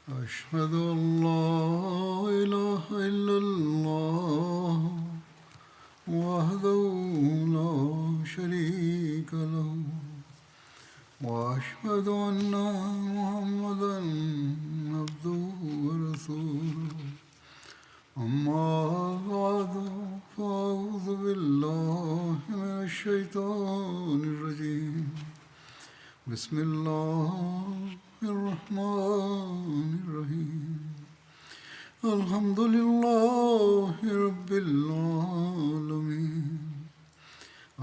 أشهد أن لا إله إلا الله وحده لا شريك له وأشهد أن محمدا عبده ورسوله أما بعد فأعوذ بالله من الشيطان الرجيم بسم الله الرحمن الرحيم الحمد لله رب العالمين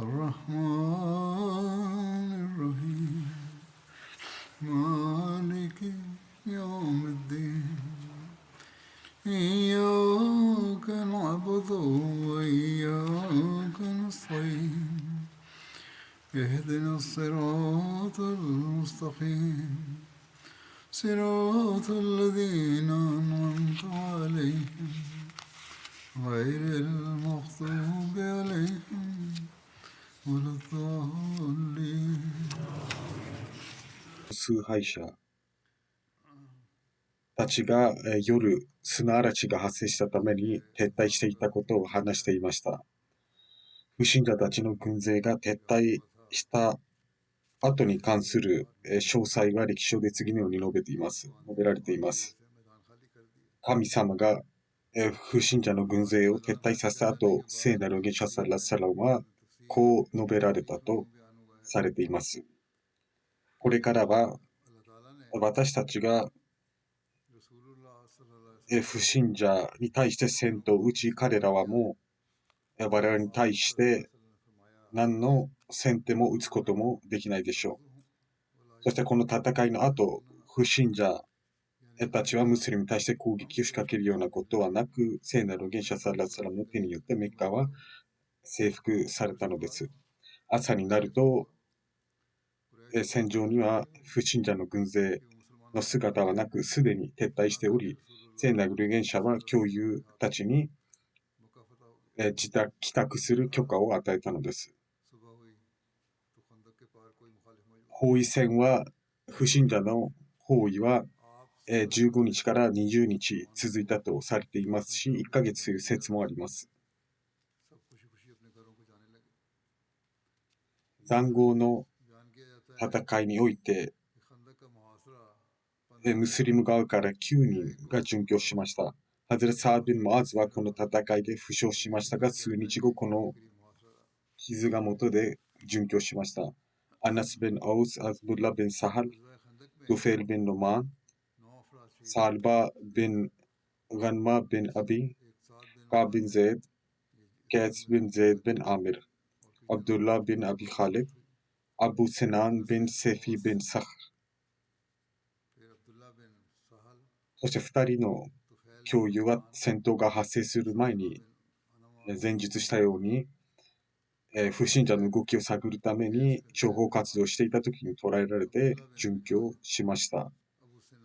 الرحمن الرحيم مالك يوم الدين إياك نعبد وإياك نستعين اهدنا الصراط المستقيم صراط الذين أنعمت عليهم غير المغضوب عليهم ولا الضالين 崇拝者たちが夜砂嵐が発生したために撤退していたことを話していました。不信者たちの軍勢が撤退した後に関する詳細は歴史書で次のように述べられています。神様が不信者の軍勢を撤退させた後、聖なる預言者サラッサラムはこう述べられたとされています。これからは私たちが不信者に対して戦闘を打ち、彼らはもう我々に対して何の先手も打つこともできないでしょう。そしてこの戦いの後、不信者たちはムスリムに対して攻撃を仕掛けるようなことはなく、聖なる預言者サラッサラムの手によってメッカは征服されたのです。朝になると、戦場には不信者の軍勢の姿はなく、すでに撤退しており、聖なる預言者は教友たちに帰宅する許可を与えたのです。包囲戦は、不信者の包囲は15日から20日続いたとされていますし、1ヶ月という説もあります。塹壕の戦いにおいて、ムスリム側から9人が殉教しました。ハズレサービン・モアズはこの戦いで負傷しましたが、数日後この傷が元で殉教しました。アナス・ビン・オウス、アズブッラ・ビン・サハル、ドフェル・ビン・ノマン、サルバ・ビン・ガンマ・ビン・アビ、カー・ビン・ゼイド、ケーツ・ビン・ゼイド・ビン・アミル、アブドゥラ・ビン・アビ・カリド、アブ・セナン・ビン・セフィ・ビン・サハル。そして2人の教諭は戦闘が発生する前に前述したように、不信者の動きを探るために諜報活動をしていた時に捕らえられて殉教しました。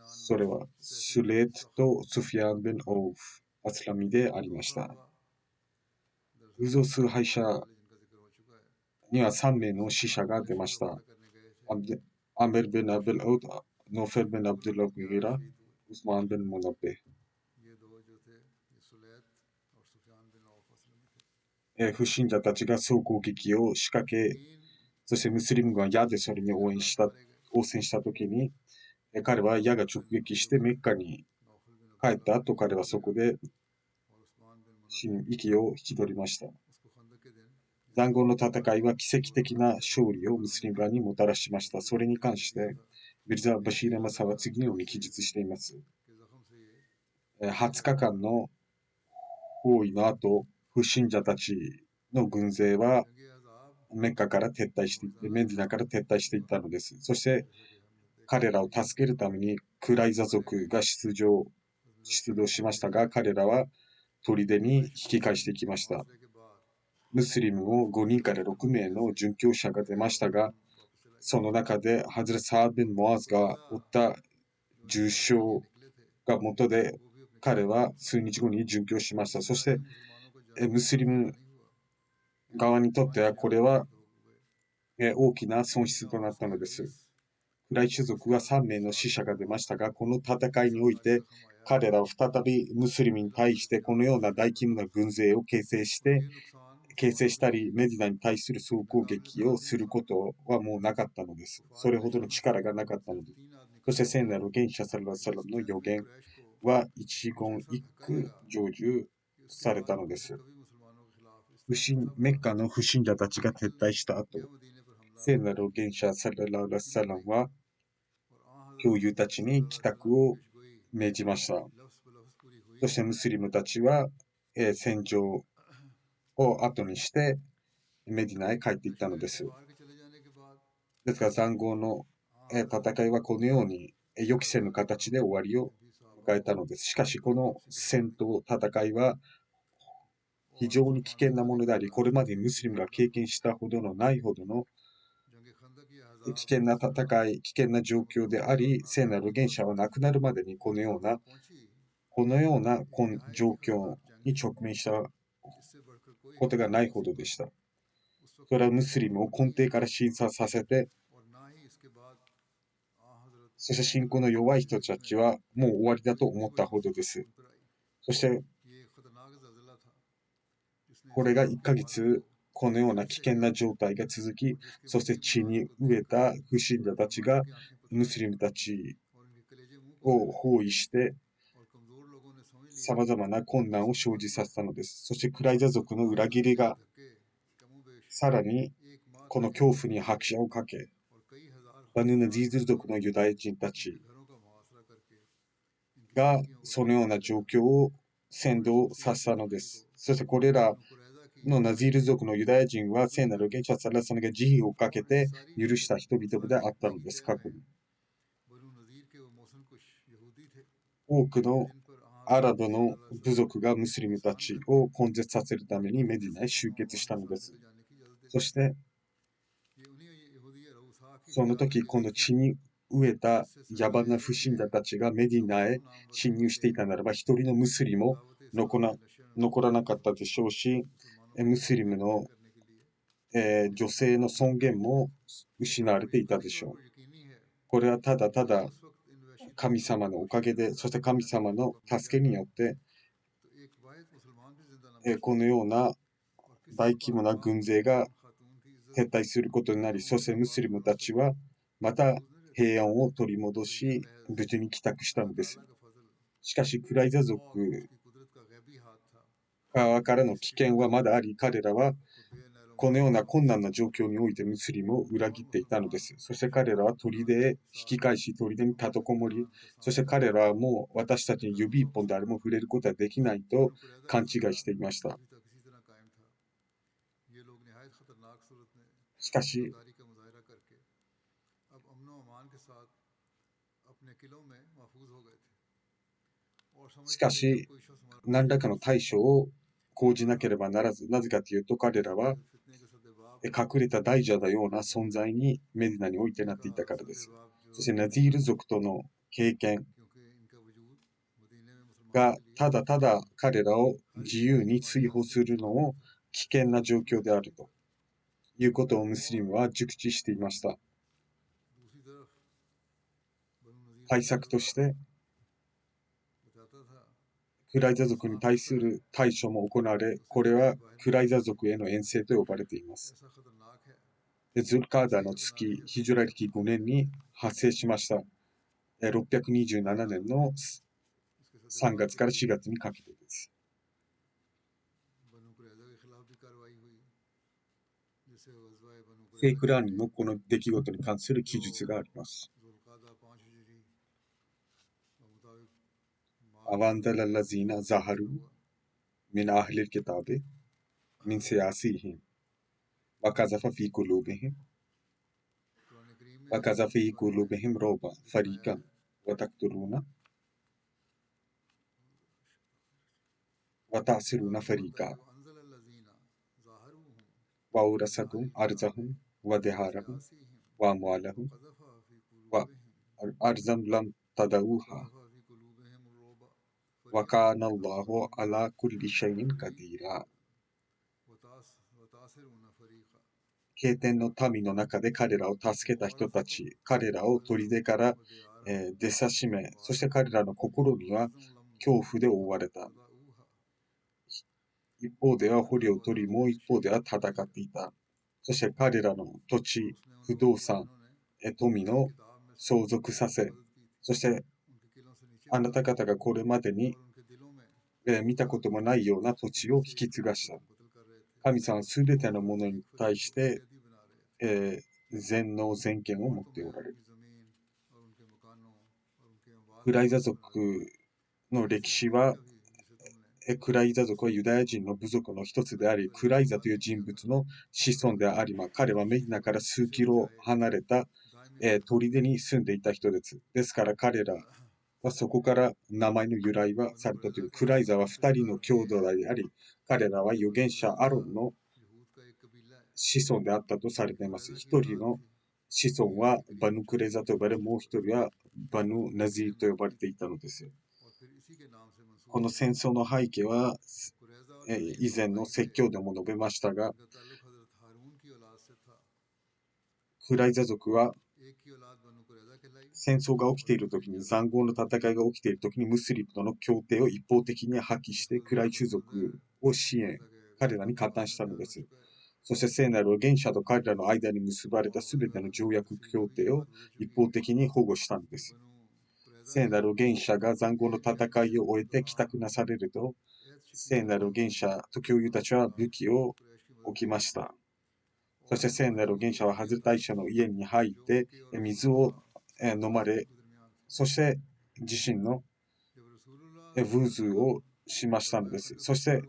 それはスレートとスフィアン・ビン・オーフ・アスラミでありました。偶像崇拝者には3名の死者が出ました。アメル・ビン・アブル・オード、ノフェル・ビン・アブドゥラ・グギラ、ウスマン・ビン・モナベ。不信者たちが総攻撃を仕掛け、そしてムスリム軍は矢でそれに応戦したときに、彼は矢が直撃してメッカに帰った後、彼はそこで息を引き取りました。塹壕の戦いは奇跡的な勝利をムスリム側にもたらしました。それに関して、ミルザ・バシーラ・マサは次のように記述しています。20日間の包囲の後、不信者たちの軍勢はメッカから撤退していって、メディナから撤退していったのです。そして、彼らを助けるためにクライザ族が出動しましたが、彼らは砦に引き返していきました。ムスリムも5人から6名の殉教者が出ましたが、その中でハズレサービン・モアズが負った重傷が元で、彼は数日後に殉教しました。そして、ムスリム側にとってはこれは大きな損失となったのです。クライ種族は3名の死者が出ましたが、この戦いにおいて、彼らは再びムスリムに対してこのような大規模な軍勢を形成したり、メディナに対する総攻撃をすることはもうなかったのです。それほどの力がなかったのです。そして聖なる元者サルラサラムの予言は一言一句成就されたのです。メッカの不信者たちが撤退した後、聖なる元者サルラサラムは教友たちに帰宅を命じました。そしてムスリムたちは、戦場を後にしてメディナへ帰っていったのです。ですから塹壕の戦いはこのように予期せぬ形で終わりを迎えたのです。しかしこの戦闘、戦いは非常に危険なものであり、これまでムスリムが経験したほどのないほどの危険な戦い、危険な状況であり、聖なる元者は亡くなるまでにこのような状況に直面したことがないほどでした。それはムスリムを根底から審査させて、そして信仰の弱い人たちはもう終わりだと思ったほどです。そしてこれが1ヶ月このような危険な状態が続き、そして地に飢えた不信者たちがムスリムたちを包囲して様々な困難を生じさせたのです。そしてクライザ族の裏切りがさらにこの恐怖に拍車をかけ、バヌナディーズル族のユダヤ人たちがそのような状況を先導させたのです。そしてこれらのナジール族のユダヤ人は聖なる元者サラサナが慈悲をかけて許した人々であったのです。過去に多くのアラブの部族がムスリムたちを根絶させるためにメディナへ集結したのです。そしてその時、この地に飢えた野蛮な不信者たちがメディナへ侵入していたならば、一人のムスリムも残らなかったでしょうし、ムスリムの、女性の尊厳も失われていたでしょう。これはただただ神様のおかげで、そして神様の助けによって、このような大規模な軍勢が撤退することになり、そしてムスリムたちはまた平安を取り戻し、無事に帰宅したのです。しかし、クライザ族側からの危険はまだあり、彼らはこのような困難な状況においてムスリムを裏切っていたのです。そして彼らは砦へ引き返し、砦に立てこもり、そして彼らはもう私たちに指一本誰も触れることはできないと勘違いしていました。しかし、何らかの対処を講じなければならず、なぜかというと彼らは隠れた大蛇のような存在にメディナにおいてなっていたからです。そしてナゼィール族との経験がただただ彼らを自由に追放するのを危険な状況であるということをムスリムは熟知していました。対策としてクライザ族に対する対処も行われ、これはクライザ族への遠征と呼ばれています。ズルカーダの月、ヒジュラ歴5年に発生しました。627年の3月から4月にかけてです。聖クラーンにもこの出来事に関する記述があります。アワンダララゼィナ・ザハルミンアヒルキタベミンセアシヒンوقذف في قلوبهم رعبا فريقا وتقتلون وتأسرون فريقا وأورثكم أرضهم وديارهم وأموالهم وأرضا لم تطئوها وكان الله على كل شيء قديرا 経典の民の中で彼らを助けた人たち、彼らを砦から、出さしめ、そして彼らの心には恐怖で覆われた。一方では捕虜を取り、もう一方では戦っていた。そして彼らの土地、不動産、富の相続させ、そしてあなた方がこれまでに、見たこともないような土地を引き継がした。神様はすべてのものに対して、全能全権を持っておられる。クライザ族の歴史は、クライザ族はユダヤ人の部族の一つであり、クライザという人物の子孫であり、彼はメディナから数キロ離れた、砦に住んでいた人です。ですから彼らはそこから名前の由来はされたという。クライザは二人の兄弟であり、彼らは預言者アロンの子孫であったとされています。一人の子孫はバヌクレザと呼ばれ、もう一人はバヌナズィーと呼ばれていたのですよ。この戦争の背景は、以前の説教でも述べましたが、クライザ族は戦争が起きているときに、塹壕の戦いが起きているときに、ムスリムとの協定を一方的に破棄して、クライ種族を支援、彼らに加担したのです。そして聖なる預言者と彼らの間に結ばれたすべての条約協定を一方的に保護したのです。聖なる預言者が塹壕の戦いを終えて帰宅なされると、聖なる預言者と教友たちは武器を置きました。そして聖なる預言者はハズレ大社の家に入って水を飲まれ、そして自身のブーズをしましたのです。そして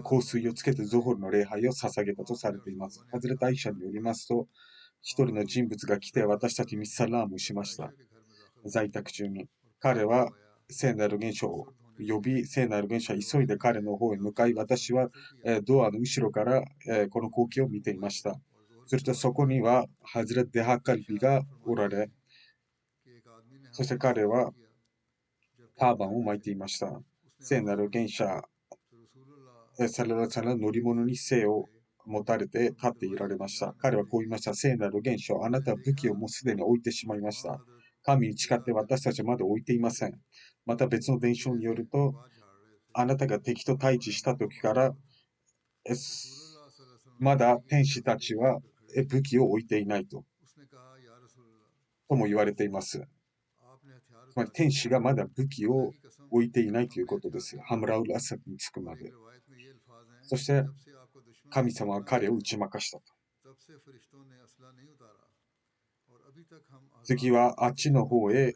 香水をつけてゾホルの礼拝を捧げたとされています。ハズレ大社によりますと、一人の人物が来て私たちにサラームしました。在宅中に。彼は聖なる現象を呼び、聖なる現象は急いで彼の方へ向かい、私はドアの後ろからこの光景を見ていました。するとそこにはハズレ・デハカルビがおられ、そして彼はターバンを巻いていました。聖なる現者、サララサラ乗り物に背を持たれて立っていられました。彼はこう言いました。聖なる現象、あなたは武器をもうすでに置いてしまいました。神に誓って私たちはまだ置いていません。また別の伝承によると、あなたが敵と対峙した時から、まだ天使たちは武器を置いていないとも言われています。つまり天使がまだ武器を置いていないということです。ハムラウル・アサドに着くまで。そして神様は彼を打ち負かしたと。次はあっちの方へ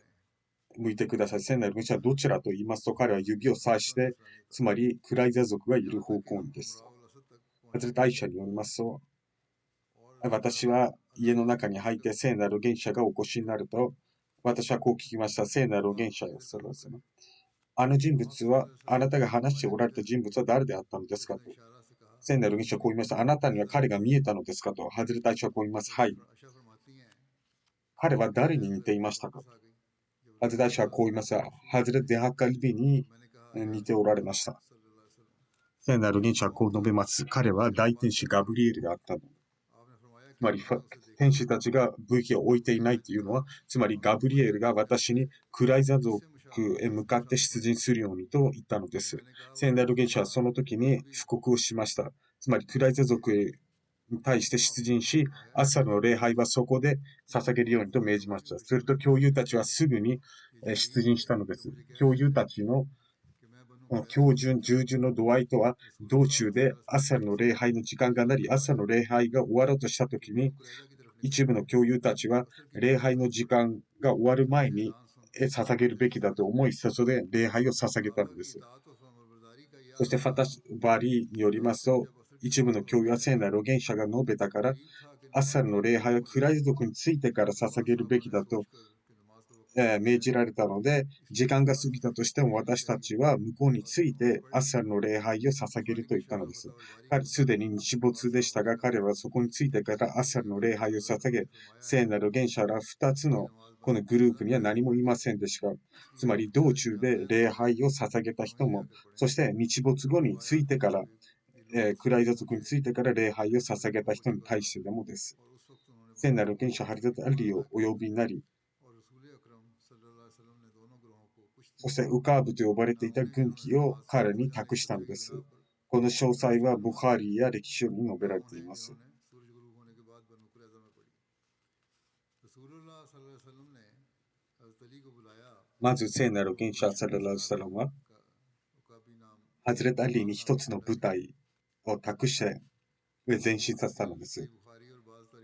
向いてください。聖なる武者はどちらと言いますと、彼は指を指して、つまりクライザ族がいる方向にです。ハズレ大社によりますと、私は家の中に入って聖なる現者がお越しになると、私はこう聞きました。聖なる現者よ。あの人物は、あなたが話しておられた人物は誰であったのですかと。聖なる現象はこう言いました。あなたには彼が見えたのですかと。ハズレ大将はこう言います。はい。彼は誰に似ていましたかと。ハズレ大将はこう言います。ハズレデハカリビに似ておられました。聖なる現象はこう述べます。彼は大天使ガブリエルであったの。つまり、天使たちが武器を置いていないというのは、つまりガブリエルが私にクライザ族へ向かって出陣するようにと言ったのです。聖なる現象はその時に布告をしました。つまり、クライザ族へに対して出陣し、朝の礼拝はそこで捧げるようにと命じました。すると、教友たちはすぐに出陣したのです。教友たちの教順、従順の度合いとは、道中で朝の礼拝の時間がなり、朝の礼拝が終わろうとしたときに、一部の教友たちは、礼拝の時間が終わる前に捧げるべきだと思い、そこで礼拝を捧げたのです。そして、ファタバリによりますと、一部の教友は聖なる預言者が述べたから、朝の礼拝はクライ族についてから捧げるべきだと命じられたので、時間が過ぎたとしても私たちは向こうについて朝の礼拝を捧げると言ったのです。彼すでに日没でしたが、彼はそこについてから朝の礼拝を捧げ、聖なる現者ら2つのこのグループには何もいませんでした。つまり道中で礼拝を捧げた人も、そして日没後についてからクライザ族についてから礼拝を捧げた人に対してでもです。聖なる元首ハリザト・アリをお呼びになり、そしてウカーブと呼ばれていた軍旗を彼に託したのです。この詳細はブハリーや歴史書に述べられています。まず聖なる元首サララサラムはハズレット・アリーに一つの部隊を託して前進させたのです。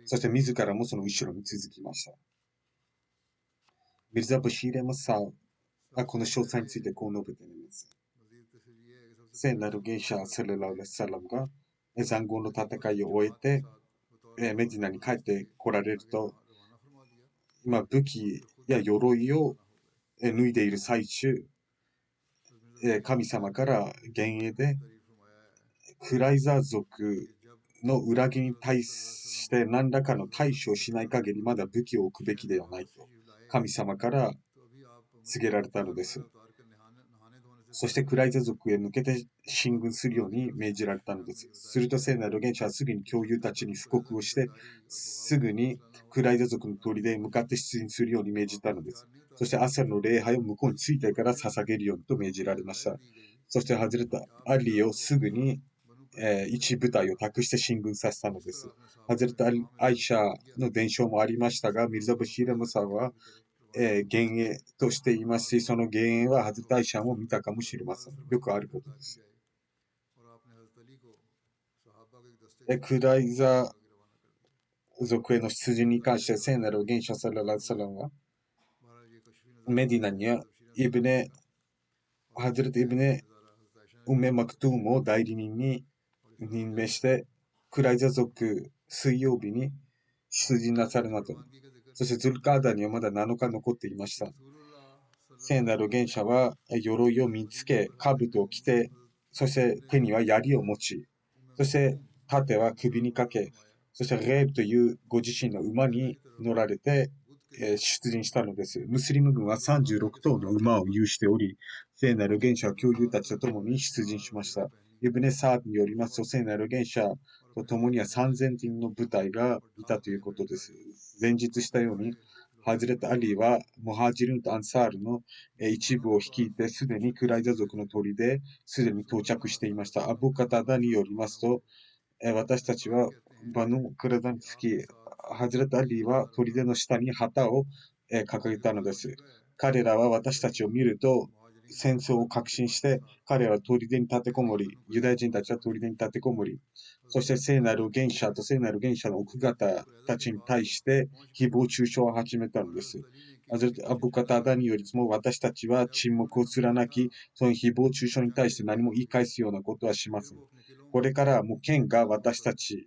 そして自らもその後ろに続きました。ミルザ・バシール・マサーはこの詳細についてこう述べています。聖なる元首サララサラムが塹壕の戦いを終えてメディナに帰ってこられると、今武器や鎧を脱いでいる最中、神様から幻影でクライザー族の裏切りに対して何らかの対処をしない限りまだ武器を置くべきではないと神様から告げられたのです。そしてクライザー族へ向けて進軍するように命じられたのです。すると聖なる元首はすぐに教友たちに布告をして、すぐにクライザー族の砦へ向かって出陣するように命じたのです。そして朝の礼拝を向こうに着いてから捧げるようにと命じられました。そしてハズレタ・アリをすぐに一部隊を託して進軍させたのです。ハズレタ・アイシャの伝承もありましたが、ミルザ・バシール・ムサは幻影としていますし、その幻影はハズレタ・アイシャも見たかもしれません。よくあることです。クライザ族への出陣に関して聖なる元首サララサラムはメディナにはハズレタ・イブネ・ウメ・マクトゥームを代理人に任命して、クライザ族水曜日に出陣なさるなど、そしてズルカーダにはまだ7日残っていました。聖なる元首は鎧を見つけ、兜を着て、そして手には槍を持ち、そして盾は首にかけ、そしてレーブというご自身の馬に乗られて出陣したのです。ムスリム軍は36頭の馬を有しており、聖なる元首は恐竜たちと共に出陣しました。イブネ・サードによりますと、聖なる元首と共には3000人の部隊がいたということです。前日したように、ハズレット・アリーはムハジルンとアンサールの一部を率いて、すでにクライザ族の砦ですでに到着していました。アブカタダによりますと、私たちはバヌ・クラザにつき、ハズレット・アリーは砦の下に旗を掲げたのです。彼らは私たちを見ると戦争を確信して、彼らは砦に立てこもり、ユダヤ人たちは砦に立てこもり、そして聖なる元首と聖なる元首の奥方たちに対して誹謗中傷を始めたのです。アブカタダによりも私たちは沈黙を貫き、その誹謗中傷に対して何も言い返すようなことはしません。これからもう剣が私たち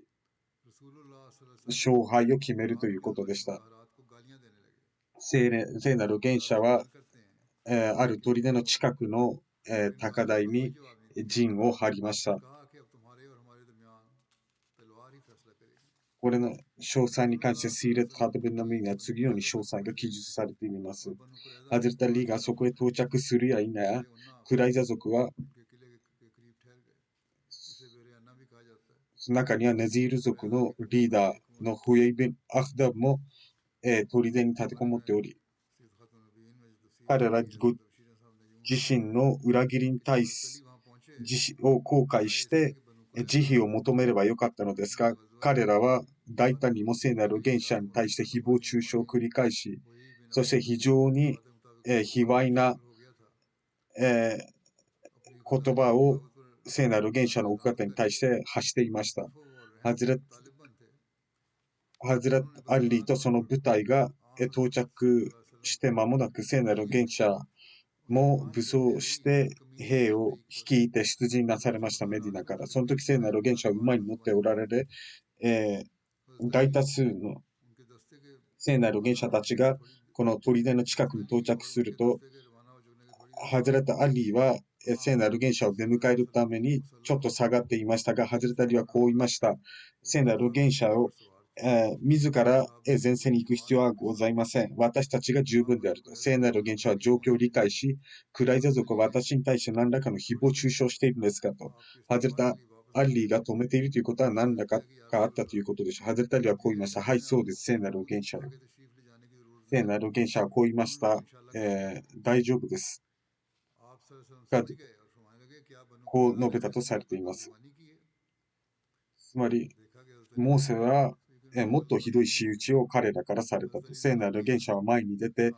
勝敗を決めるということでした。聖なる元首は、ある砦の近くの、高台に陣を張りました。これの詳細に関してシーレット・ハトブンの目には次のように詳細が記述されています。ハズレタ・リーがそこへ到着するや否や、クライザ族は中にはネズィール族のリーダーのフエイビン・アフダも、砦に立てこもっており、彼ら自身の裏切りに対しを後悔して慈悲を求めればよかったのですが、彼らは大胆にも聖なる元首に対して誹謗中傷を繰り返し、そして非常に、卑猥な、言葉を聖なる元首の奥方に対して発していました。ハズレット・アリーとその部隊が到着して間もなく聖なる元首も武装して兵を率いて出陣なされましたメディナから。その時聖なる元首は馬に乗っておられる、大多数の聖なる元首たちがこの砦の近くに到着すると、ハズレタ・アリーは聖なる元首を出迎えるためにちょっと下がっていましたが、ハズレタ・アリーはこう言いました。聖なる元首を自ら前線に行く必要はございません。私たちが十分であると。聖なる元首は状況を理解し、クライザ族は私に対して何らかの誹謗中傷しているんですかと。ハズレタアリが止めているということは何らかがあったということでしょう。ハズレットアリはこう言いました。はい、そうです。聖なる預言者よ。聖なる預言者はこう言いました。大丈夫です。が、こう述べたとされています。つまり、モーセは、もっとひどい仕打ちを彼らからされたと。聖なる預言者は前に出て、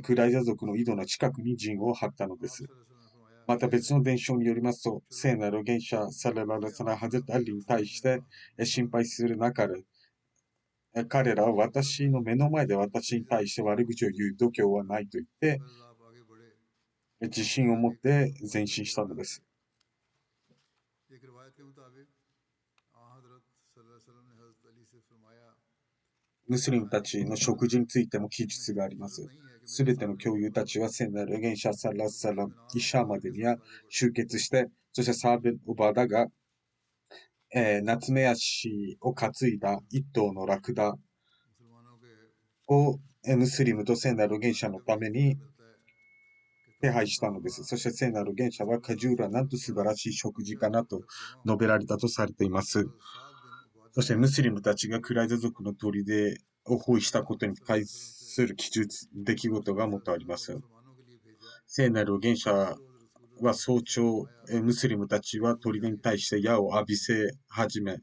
クライザ族の井戸の近くに陣を張ったのです。また別の伝承によりますと、聖なる預言者サラララサラハゼットアリに対して心配する中で、彼らは私の目の前で私に対して悪口を言う度胸はないと言って、自信を持って前進したのです。ムスリムたちの食事についても記述があります。すべての教友たちは聖なる預言者サラッサライシャーマデには集結して、そしてサーベル・オバダが、ナツメヤシを担いだ一頭のラクダをムスリムと聖なる預言者のために手配したのです。そして聖なる預言者はカジュールはなんと素晴らしい食事かなと述べられたとされています。そしてムスリムたちがクライザ族の砦を包囲したことに対する記述、出来事がもっとあります。聖なる預言者は早朝、ムスリムたちは砦に対して矢を浴びせ始め、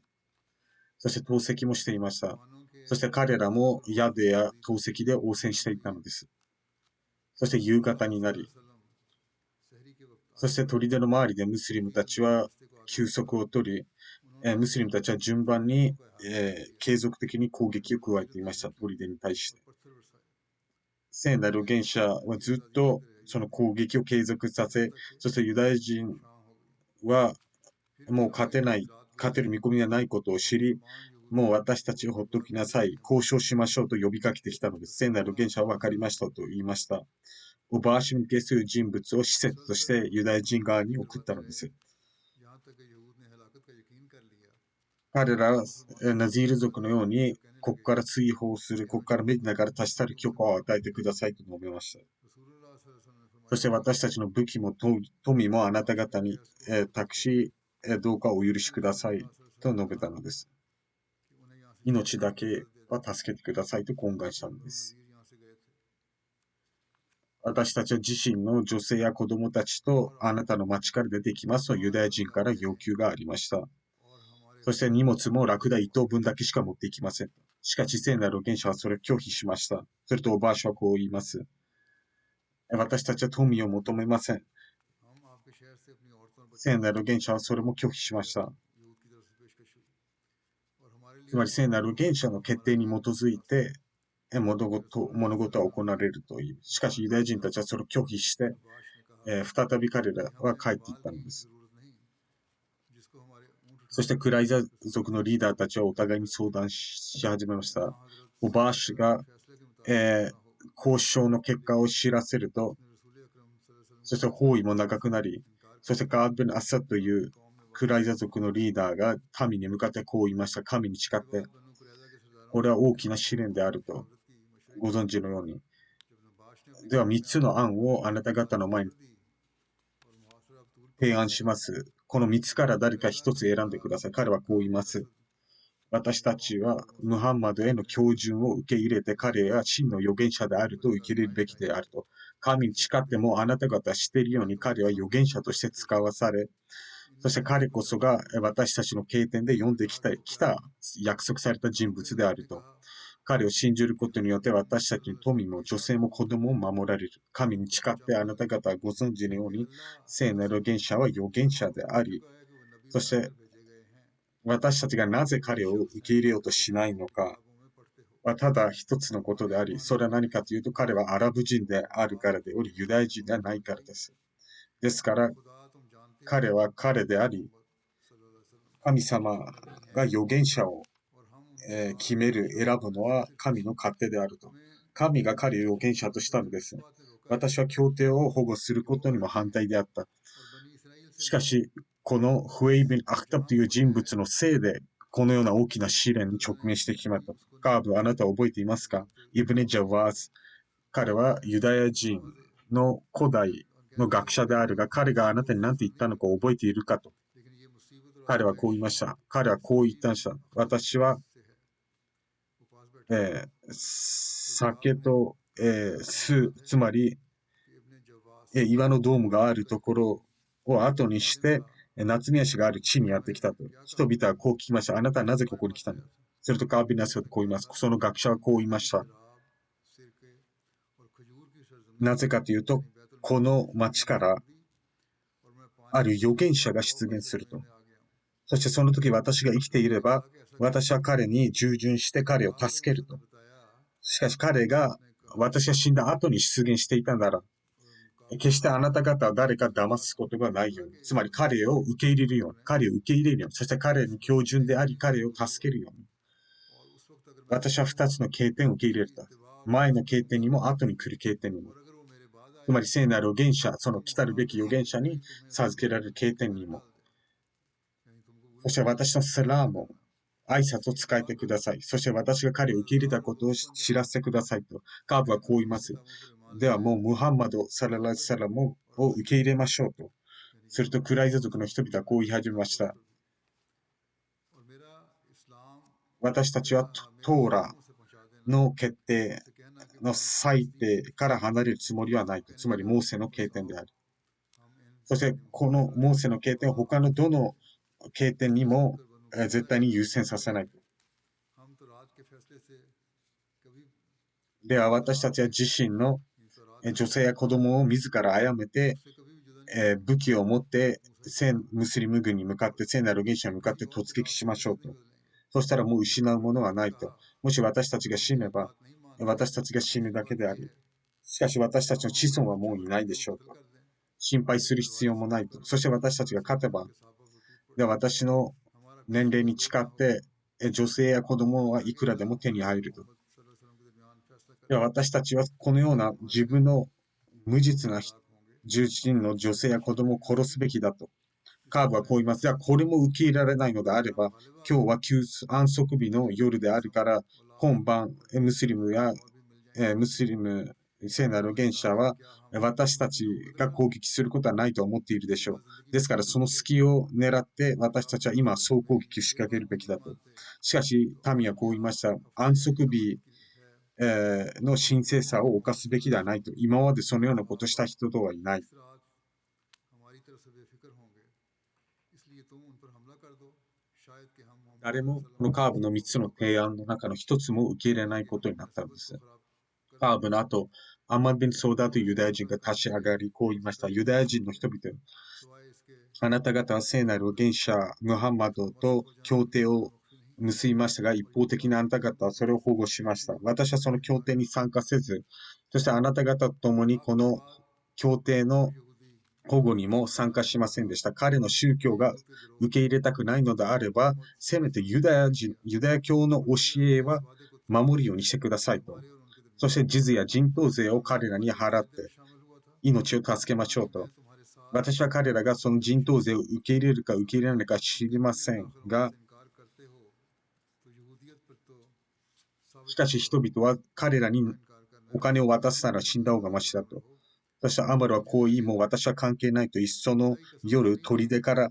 そして投石もしていました。そして彼らも矢でや投石で応戦していたのです。そして夕方になり、そして砦の周りでムスリムたちは休息を取り、ムスリムたちは順番に、継続的に攻撃を加えていました、砦に対して。聖なる預言者はずっとその攻撃を継続させ、そしてユダヤ人はもう勝てる見込みがないことを知り、もう私たちをほっときなさい、交渉しましょうと呼びかけてきたのです。聖なる預言者は分かりましたと言いました。オバーシュに係する人物を施設としてユダヤ人側に送ったのです。彼らはナジール族のように、ここから追放する、ここからメディナから立ち去る許可を与えてくださいと述べました。そして私たちの武器も富もあなた方に、託し、どうかお許しくださいと述べたのです。命だけは助けてくださいと懇願したのです。私たちは自身の女性や子供たちとあなたの町から出てきますとユダヤ人から要求がありました。そして荷物もラクダ1頭分だけしか持っていきません。しかし聖なる預言者はそれを拒否しました。するとおばあしはこう言います。私たちは富を求めません。聖なる預言者はそれも拒否しました。つまり聖なる預言者の決定に基づいて物事は行われるという。しかしユダヤ人たちはそれを拒否して、再び彼らは帰っていったのです。そしてクライザ族のリーダーたちはお互いに相談し始めました。おばあしが、交渉の結果を知らせると、そして包囲も長くなり、そしてガードベン・アッサッというクライザ族のリーダーが民に向かってこう言いました。神に誓って、これは大きな試練であるとご存知のように。では3つの案をあなた方の前に提案します。この3つから誰か1つ選んでください。彼はこう言います。私たちはムハンマドへの教訓を受け入れて彼は真の預言者であると受け入れるべきであると。神に誓ってもあなた方は知っているように彼は預言者として使わされ、そして彼こそが私たちの経典で読んできた約束された人物であると。彼を信じることによって私たちの富も女性も子供も守られる。神に誓ってあなた方はご存知のように聖なる預言者は預言者であり、そして私たちがなぜ彼を受け入れようとしないのかはただ一つのことであり、それは何かというと彼はアラブ人であるからであり、ユダヤ人ではないからです。ですから、彼は彼であり、神様が預言者を、決める、選ぶのは神の勝手であると。神が彼を預言者としたのです。私は協定を保護することにも反対であった。しかし、このフェイビン・アクタブという人物のせいで、このような大きな試練に直面してしまった。カーブ、あなたは覚えていますか？イブネ・ジャワーズ。彼はユダヤ人の古代の学者であるが、彼があなたに何て言ったのか覚えているかと。彼はこう言いました。彼はこう言ったんです。私は、酒と、酢、つまり、岩のドームがあるところを後にして、夏宮氏がある地にやってきたと。人々はこう聞きました。あなたはなぜここに来たの？するとカービナスはこう言います。その学者はこう言いました。なぜかというと、この町からある預言者が出現すると。そしてその時私が生きていれば、私は彼に従順して彼を助けると。しかし彼が私が死んだ後に出現していたなら、決してあなた方は誰か騙すことがないように、つまり彼を受け入れるように、彼を受け入れるように、そして彼に標準であり、彼を助けるように。私は二つの経典を受け入れた。前の経典にも後に来る経典にも。つまり聖なる預言者、その来たるべき預言者に授けられる経典にも。そして私のサラームを、挨拶を使えてください。そして私が彼を受け入れたことを知らせてくださいと。カーブはこう言います。ではもうムハンマド・サララ・サラムを受け入れましょうと。するとクライザ族の人々はこう言い始めました。私たちはトーラの決定の裁定から離れるつもりはないと。つまりモーセの経典である。そしてこのモーセの経典を他のどの経典にも絶対に優先させないと。では私たちは自身の女性や子供を自ら殺めて、武器を持ってムスリム軍に向かって聖なる預言者に向かって突撃しましょうと。そしたらもう失うものはないと。もし私たちが死ねば、私たちが死ぬだけであり、しかし私たちの子孫はもういないでしょうと。心配する必要もないと。そして私たちが勝てば、で私の年齢に誓って、女性や子供はいくらでも手に入ると。で私たちはこのような自分の無実な重鎮の女性や子供を殺すべきだと。カーブはこう言います。じゃあ、これも受け入れられないのであれば、今日は安息日の夜であるから、今晩、ムスリムや、ムスリム聖なる預言者は、私たちが攻撃することはないと思っているでしょう。ですから、その隙を狙って、私たちは今、総攻撃を仕掛けるべきだと。しかし、民はこう言いました。安息日の神聖さを犯すべきではないと。今までそのようなことをした人とはいない。誰もこのカーブの3つの提案の中の1つも受け入れないことになったんです。カーブの後、アマン・ビン・ソーダというユダヤ人が立ち上がり、こう言いました。ユダヤ人の人々、あなた方は聖なる預言者ムハンマドと協定を結びましたが、一方的にあなた方はそれを保護しました。私はその協定に参加せず、そしてあなた方と共にこの協定の保護にも参加しませんでした。彼の宗教が受け入れたくないのであれば、せめてユダヤ教の教えは守るようにしてくださいと。そしてジズや人頭税を彼らに払って命を助けましょうと。私は彼らがその人頭税を受け入れるか受け入れないか知りませんが、しかし人々は彼らにお金を渡すなら死んだ方がましだと。そしてアマルはこう言い、もう私は関係ないと一緒の夜、砦から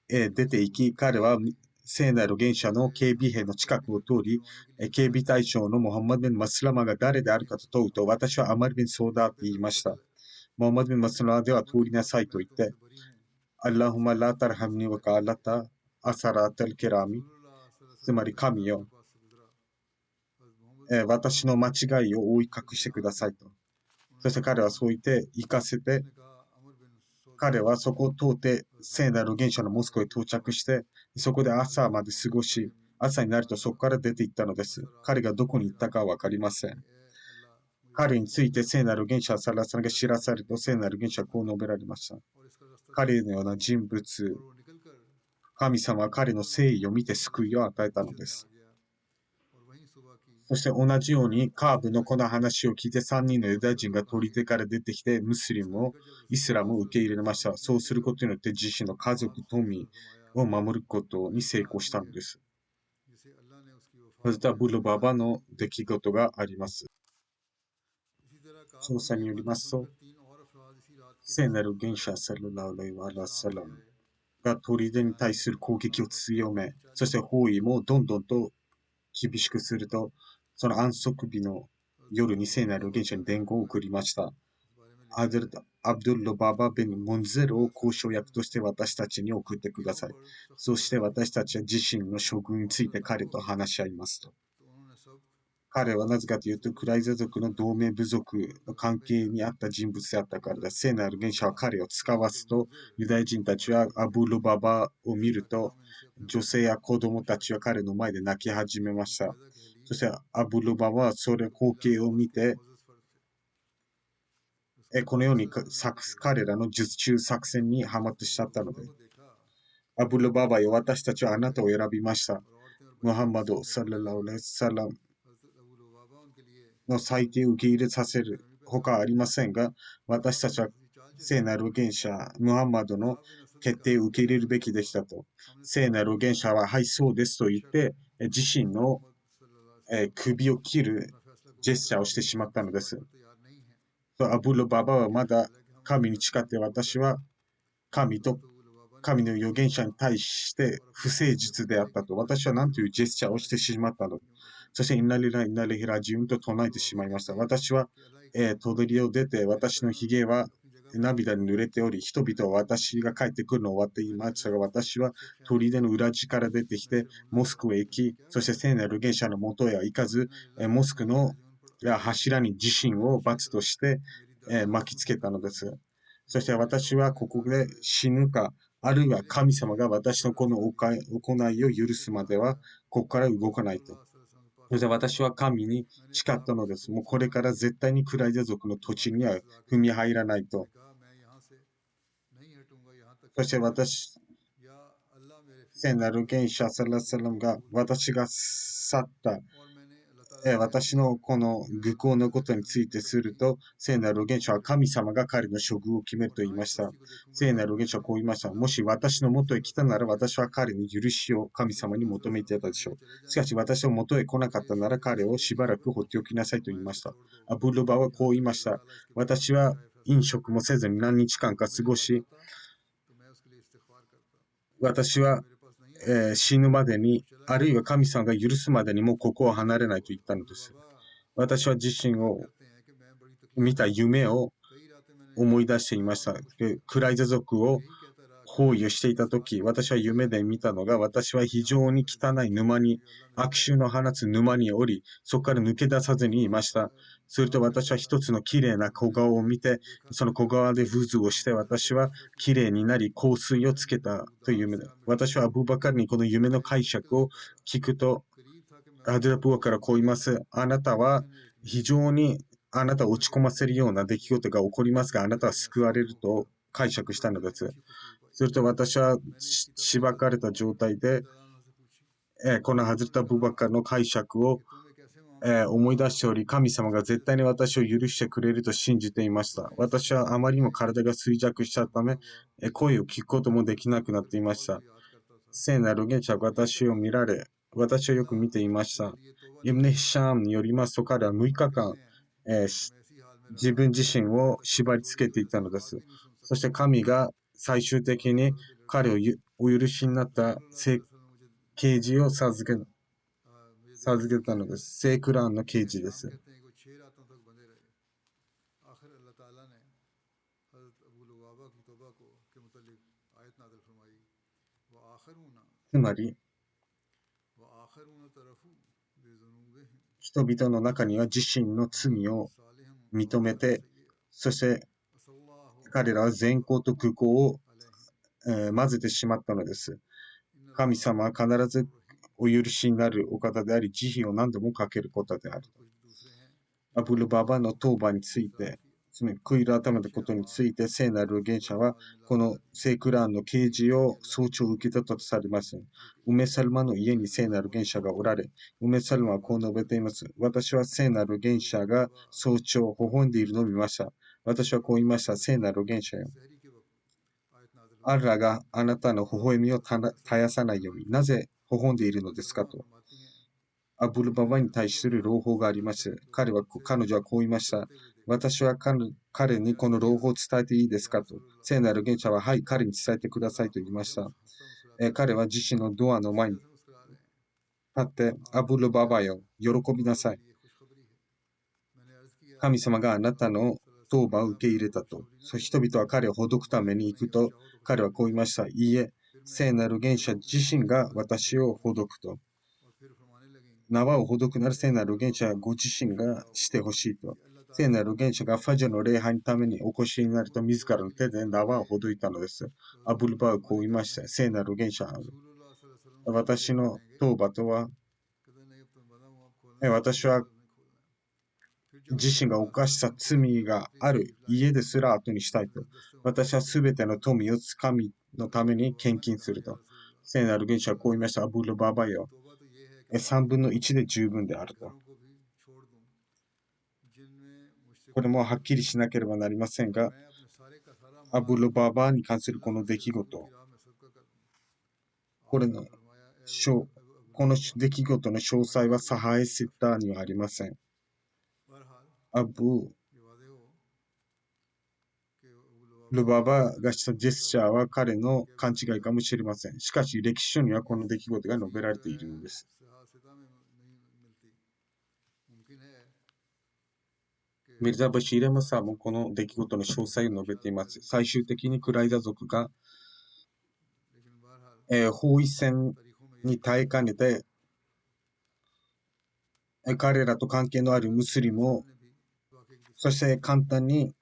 出て行き、彼は聖なる預言者の警備兵の近くを通り、警備対象のモハンマド・ビン・マスラマが誰であるかと問うと、私はアマル・ビン・ソーダーと言いました。モハンマド・ビン・マスラマでは通りなさいと言って、アッラフマ・ラタルハムニ・ワカーラタ・アサラタル・ケラミ、つまり神よ、私の間違いを覆い隠してくださいと。そして彼はそう言って行かせて、彼はそこを通って聖なる預言者のモスクへ到着して、そこで朝まで過ごし、朝になるとそこから出て行ったのです。彼がどこに行ったかはわかりません。彼について聖なる預言者サラさんが知らされると聖なる預言者はこう述べられました。彼のような人物、神様は彼の誠意を見て救いを与えたのです。そして同じようにカーブのこの話を聞いて3人のユダヤ人が砦から出てきてムスリムをイスラムを受け入れました。そうすることによって自身の家族、富を守ることに成功したのです。ハズタブルババの出来事があります。調査によりますと、聖なる預言者サルラーアライワサラムが砦に対する攻撃を強め、そして包囲もどんどんと厳しくすると、その安息日の夜に聖なる預言者に伝言を送りました。ハズレト・アブドゥルロ・ババ・ベン・ムンゼルを交渉役として私たちに送ってください。そして私たちは自身の処遇について彼と話し合いますと。彼はなぜかというと、クライザ族の同盟部族の関係にあった人物であったからだ。聖なる預言者は彼を使わすと、ユダヤ人たちはアブルババを見ると、女性や子供たちは彼の前で泣き始めました。そしてアブルババはそれ光景を見て、このように彼らの術中作戦にはまってしちゃったので、アブルババよ、私たちはあなたを選びました。ムハンマド・サララウ・サラムの裁定を受け入れさせるほかありませんが、私たちは聖なる預言者ムハンマドの決定を受け入れるべきでしたと。聖なる預言者は、はい、そうですと言って、自身の首を切るジェスチャーをしてしまったのです。アブルババはまだ神に誓って、私は神の預言者に対して不誠実であったと。私は何というジェスチャーをしてしまったの。そしてインナリラインナリヒラジウンと唱えてしまいました。私は、砦を出て、私の髭は涙に濡れており、人々は私が帰ってくるのを終わっていましたが、私は砦の裏地から出てきて、モスクへ行き、そして聖なる預言者のもとへは行かず、モスクの柱に自身を罰として、巻きつけたのです。そして私はここで死ぬか、あるいは神様が私のこの行いを許すまでは、ここから動かないと。そして私は神に誓ったのです。もうこれから絶対にクライザ族の土地には踏み入らないと。そして聖なる預言者サラサラムが私が去った私のこの愚行のことについてすると、聖なる預言者は神様が彼の処遇を決めると言いました。聖なる預言者はこう言いました。もし私の元へ来たなら私は彼に許しを神様に求めていたでしょう。しかし私の元へ来なかったなら彼をしばらく放っておきなさいと言いました。アブルバはこう言いました。私は飲食もせずに何日間か過ごし、私は死ぬまでに、あるいは神様が許すまでにもここを離れないと言ったのです。私は自身を見た夢を思い出していました。クライザ族を包囲をしていたとき、私は夢で見たのが、私は非常に汚い沼に、悪臭の放つ沼に降り、そこから抜け出さずにいました。すると私は一つの綺麗な小川を見て、その小川で風俗をして、私は綺麗になり、香水をつけたという夢で、私はアブバカルにこの夢の解釈を聞くと、アドラブーからこう言います。あなたは非常にあなたを落ち込ませるような出来事が起こりますが、あなたは救われると解釈したのです。すると私はしばかれた状態で、このハズレタ・ブバカルの解釈を、思い出しており、神様が絶対に私を許してくれると信じていました。私はあまりにも体が衰弱したため、声を聞くこともできなくなっていました。聖なる預言者は私を見られ、私をよく見ていました。イブネ・ヒシャームによりますと、彼は6日間、自分自身を縛り付けていたのです。そして神が最終的に彼をお許しになった啓示を授けたのです。聖クラーンの啓示です。つまり、人々の中には自身の罪を認めて、そして彼らは善行と愚行を、混ぜてしまったのです。神様は必ずお許しになるお方であり、慈悲を何度もかけることである。アブルババの当番について、つまり悔い改めたことについて、聖なる預言者は、この聖クラーンの啓示を早朝受けたとされます。ウメサルマの家に聖なる預言者がおられ、ウメサルマはこう述べています。私は聖なる預言者が早朝微笑んでいるのを見ました。私はこう言いました。聖なる預言者よ。アッラがあなたの微笑みを絶やさないように、なぜ微笑んでいるのですかと。アブルババに対する朗報があります。彼女はこう言いました。私は彼にこの朗報を伝えていいですかと。聖なる賢者は、はい、彼に伝えてくださいと言いました。彼は自身のドアの前に立って、アブルババよ、喜びなさい。神様があなたの当番を受け入れたと。人々は彼をほどくために行くと、彼はこう言いました。いいえ、聖なる元者自身が私をほどくと。縄をほどくなら聖なる元者ご自身がしてほしいと。聖なる元者がファジャの礼拝のためにお越しになると自らの手で縄をほどいたのです。アブルバはこう言いました。聖なる元者、私の当場とは、私は自身が犯した罪がある家ですら後にしたいと。私はすべての富を神のために献金すると。聖なる元首はこう言いました。アブルババよ。3分の1で十分であると。これもはっきりしなければなりませんが、アブルババに関するこの出来事、この出来事の詳細はサハエシッターにはありません。アブルババがしたジェスチャーは彼の勘違いかもしれません。しかし歴史書にはこの出来事が述べられているのです。ミルザ・バシーレムサーもこの出来事の詳細を述べています。最終的にクライザ族が、包囲戦に耐えかねて、彼らと関係のあるムスリムを、そして簡単に、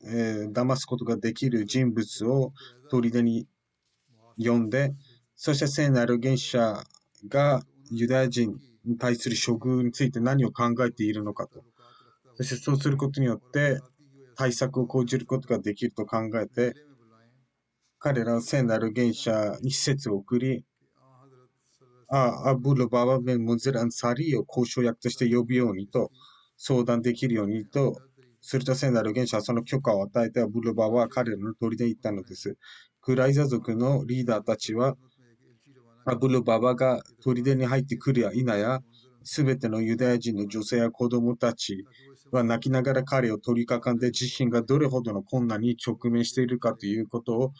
騙すことができる人物を砦に呼んで、そして聖なる元者がユダヤ人に対する処遇について何を考えているのかと。そしてそうすることによって対策を講じることができると考えて、彼らは聖なる元者に施設を送り、アブルババベン・ムンゼル・アンサリーを交渉役として呼ぶようにと、相談できるようにと、すると聖なる元者はその許可を与えてアブルババは彼らの砦に行ったのです。クライザ族のリーダーたちは、アブルババが砦に入ってくるや否や、すべてのユダヤ人の女性や子供たちは泣きながら彼を取り囲んで自身がどれほどの困難に直面しているかということを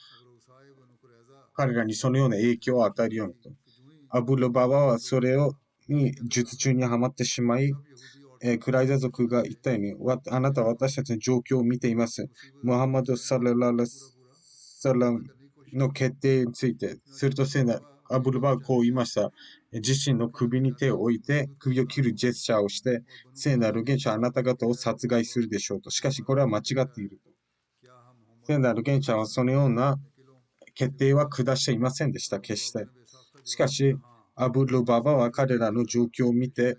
彼らにそのような影響を与えるようにと。アブルババはそれに術中にはまってしまい、クライザ族が言ったように、あなたは私たちの状況を見ています。ムハンマド・サラララサラムの決定について、するとアブルバはこう言いました。自身の首に手を置いて、首を切るジェスチャーをして、聖なる元者はあなた方を殺害するでしょうと。しかしこれは間違っていると。聖なる元者はそのような決定は下していませんでした、決して。しかし、アブルババは彼らの状況を見て、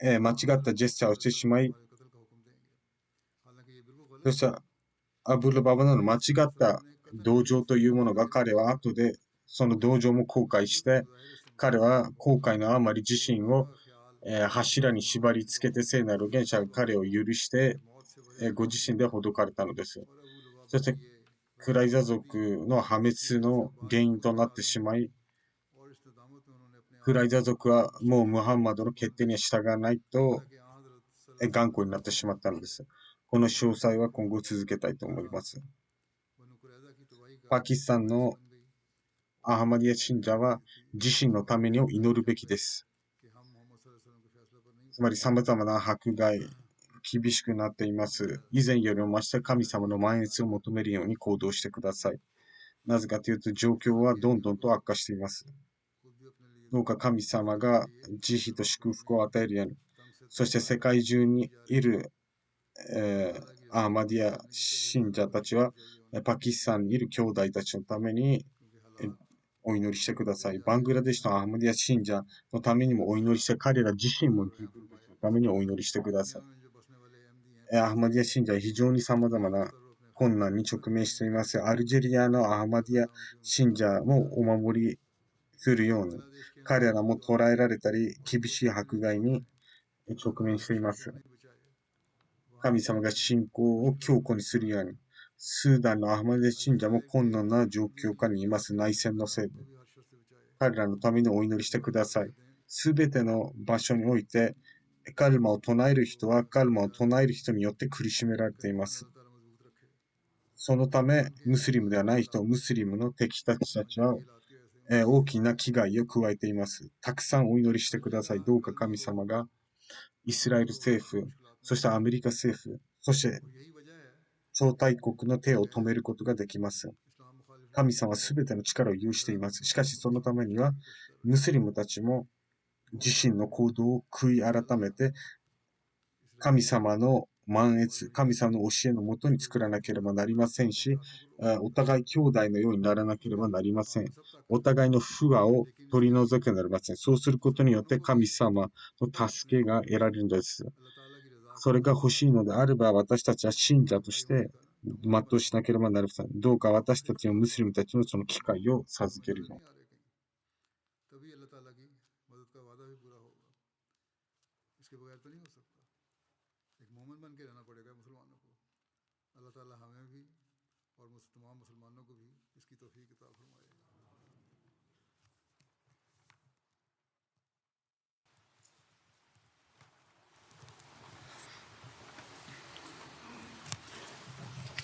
間違ったジェスチャーをしてしまい、そしてアブルババの間違った同情というものが彼は後でその同情も後悔して、彼は後悔のあまり自身を、柱に縛り付けて聖なる元者が彼を許して、ご自身でほどかれたのです。そしてクライザ族の破滅の原因となってしまい、クライザ族はもうムハンマドの決定には従わないと頑固になってしまったのです。この詳細は今後続けたいと思います。パキスタンのアハマディア信者は自身のためにを祈るべきです。つまり様々な迫害、厳しくなっています。以前よりも増して神様の満悦を求めるように行動してください。なぜかというと状況はどんどんと悪化しています。どうか神様が慈悲と祝福を与えるように、そして世界中にいる、アーマディア信者たちはパキスタンにいる兄弟たちのためにお祈りしてください。バングラデシュのアーマディア信者のためにもお祈りして、彼ら自身も自分たちのためにお祈りしてください。アーマディア信者は非常に様々な困難に直面しています。アルジェリアのアーマディア信者もお守りするように、彼らも捕らえられたり、厳しい迫害に直面しています。神様が信仰を強固にするように、スーダンのアハマディア信者も困難な状況下にいます。内戦のせいで。彼らのためにお祈りしてください。すべての場所において、カルマを唱える人はカルマを唱える人によって苦しめられています。そのため、ムスリムではない人、ムスリムの敵たちは、大きな危害を加えています。たくさんお祈りしてください。どうか神様がイスラエル政府、そしてアメリカ政府、そして超大国の手を止めることができます。神様はすべての力を有しています。しかしそのためには、ムスリムたちも自身の行動を悔い改めて、神様の満悦、神様の教えのもとに作らなければなりませんし、お互い兄弟のようにならなければなりません。お互いの不和を取り除けなりません。そうすることによって神様の助けが得られるのです。それが欲しいのであれば、私たちは信者として全うしなければなりません。どうか私たちのムスリムたちのその機会を授けるように。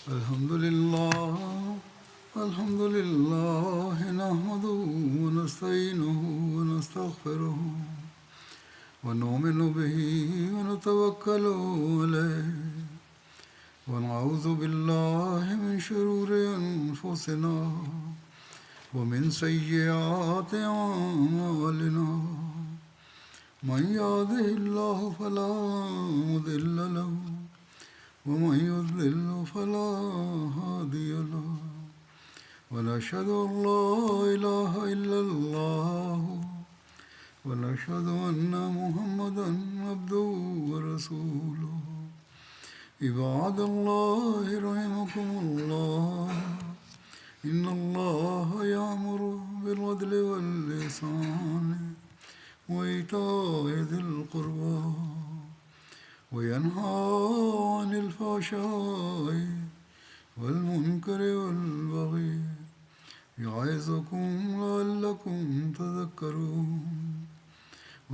الحمد لله الحمد لله نحمده ونستعينه ونستغفره ونؤمن به ونتوكل عليه ونعوذ بالله من شرور أنفسنا ومن سيئات أعمالنا من يهده الله فلا مضل له ومن يضلل فلا هادي له ونشهد أن لا إله إلا الله ونشهد أن محمدا عبده ورسوله عباد الله رحمكم الله إن الله يأمر بالعدل والإحسان وإيتاء ذي القربى وينهى عن الفحشاء والمنكر والبغي يعظكم لعلكم تذكرون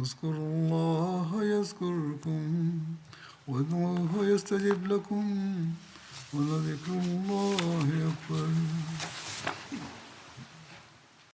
اذكروا الله يذكركم وادعوه يستجب لكم ولذكر الله أكبر